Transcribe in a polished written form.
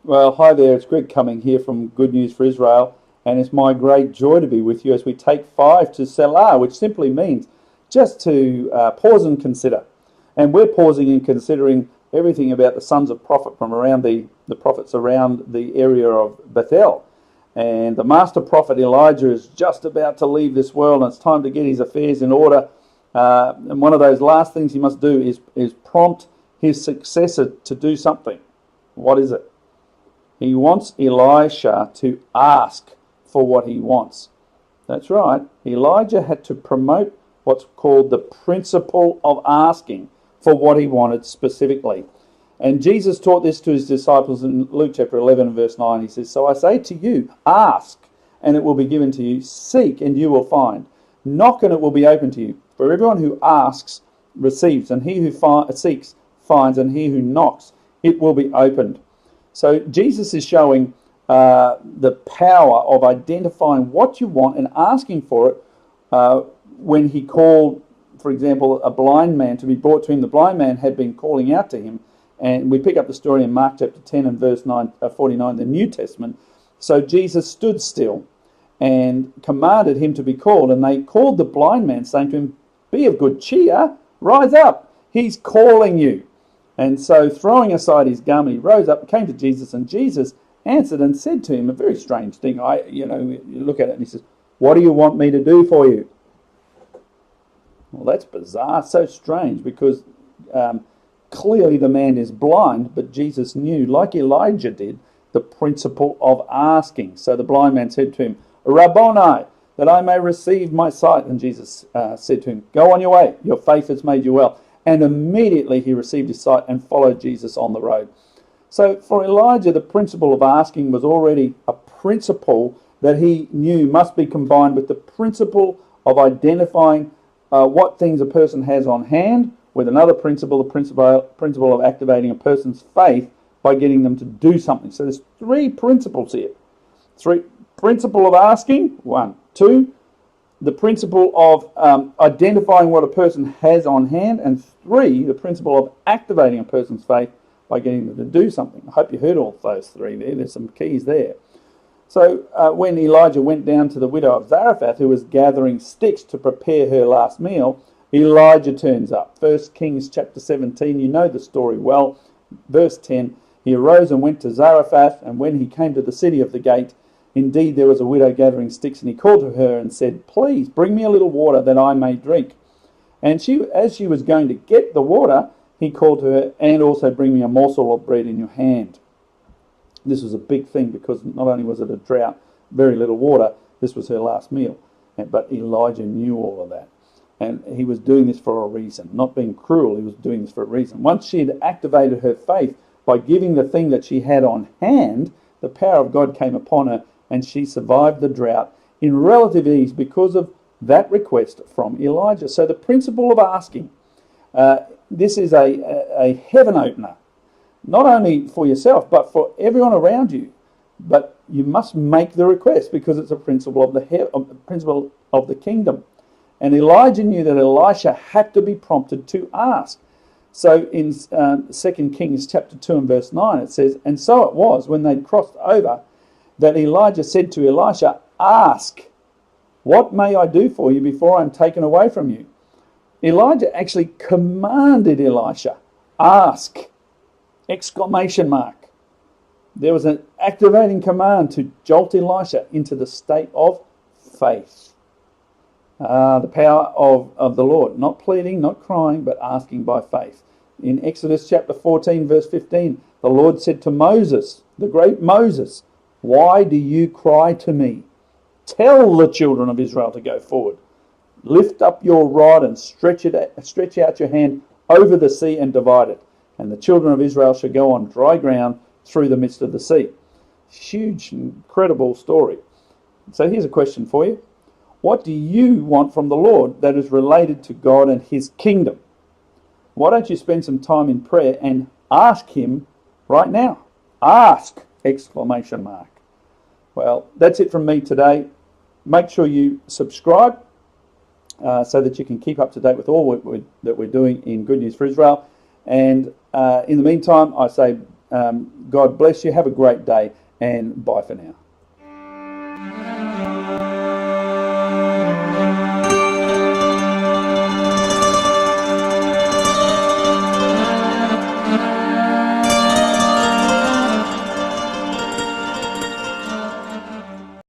Well, hi there, it's Greg coming here from Good News for Israel, and it's my great joy to be with you as we take 5 to Selah, which simply means just to pause and consider. And we're pausing and considering everything about the sons of prophet from around the prophets around the area of Bethel. And the master prophet Elijah is just about to leave this world, and it's time to get his affairs in order. And one of those last things he must do is prompt his successor to do something. What is it? He wants Elisha to ask for what he wants. That's right. Elijah had to promote what's called the principle of asking for what he wanted specifically. And Jesus taught this to his disciples in Luke chapter 11 and verse 9. He says, "So I say to you, ask, and it will be given to you. Seek, and you will find. Knock, and it will be open to you. For everyone who asks receives, and he who seeks finds, and he who knocks, it will be opened." So Jesus is showing the power of identifying what you want and asking for it. When he called, for example, a blind man to be brought to him, the blind man had been calling out to him. And we pick up the story in Mark chapter 10 and verse 49, the New Testament. So Jesus stood still and commanded him to be called. And they called the blind man, saying to him, "Be of good cheer, rise up, he's calling you." And so throwing aside his garment, he rose up and came to Jesus. And Jesus answered and said to him a very strange thing. You look at it and he says, "What do you want me to do for you?" Well, that's bizarre, so strange, because clearly the man is blind, but Jesus knew, like Elijah did, the principle of asking. So the blind man said to him, "Rabboni, that I may receive my sight." And Jesus said to him, "Go on your way, your faith has made you well." And immediately he received his sight and followed Jesus on the road. So for Elijah, the principle of asking was already a principle that he knew must be combined with the principle of identifying what things a person has on hand, with another principle, the principle of activating a person's faith by getting them to do something. So there's 3 principles here. 3, principle of asking, 1. 2, the principle of identifying what a person has on hand, and 3, the principle of activating a person's faith by getting them to do something. I hope you heard all those 3 there. There's some keys there. So when Elijah went down to the widow of Zarephath, who was gathering sticks to prepare her last meal, Elijah turns up. 1 Kings chapter 17, you know the story well. Verse 10, he arose and went to Zarephath, and when he came to the city of the gate, indeed there was a widow gathering sticks, and he called to her and said, "Please bring me a little water that I may drink." And as she was going to get the water, he called to her, "And also bring me a morsel of bread in your hand." This was a big thing, because not only was it a drought, very little water, this was her last meal. But Elijah knew all of that. And he was doing this for a reason, not being cruel. He was doing this for a reason. Once she had activated her faith by giving the thing that she had on hand, the power of God came upon her, and she survived the drought in relative ease because of that request from Elijah. So the principle of asking, this is a heaven opener, not only for yourself, but for everyone around you. But you must make the request, because it's a principle of the kingdom. And Elijah knew that Elisha had to be prompted to ask. So in 2 Kings chapter 2 and verse 9, it says, "And so it was, when they'd crossed over, that Elijah said to Elisha, 'Ask, what may I do for you before I'm taken away from you?'" Elijah actually commanded Elisha, "Ask!" Exclamation mark. There was an activating command to jolt Elisha into the state of faith. The power of the Lord, not pleading, not crying, but asking by faith. In Exodus chapter 14, verse 15, the Lord said to Moses, the great Moses, "Why do you cry to me? Tell the children of Israel to go forward. Lift up your rod and stretch out your hand over the sea and divide it. And the children of Israel shall go on dry ground through the midst of the sea." Huge, incredible story. So here's a question for you. What do you want from the Lord that is related to God and his kingdom? Why don't you spend some time in prayer and ask him right now? Ask! Exclamation mark. Well, that's it from me today. Make sure you subscribe so that you can keep up to date with all that we're doing in Good News for Israel. And in the meantime, I say God bless you. Have a great day, and bye for now.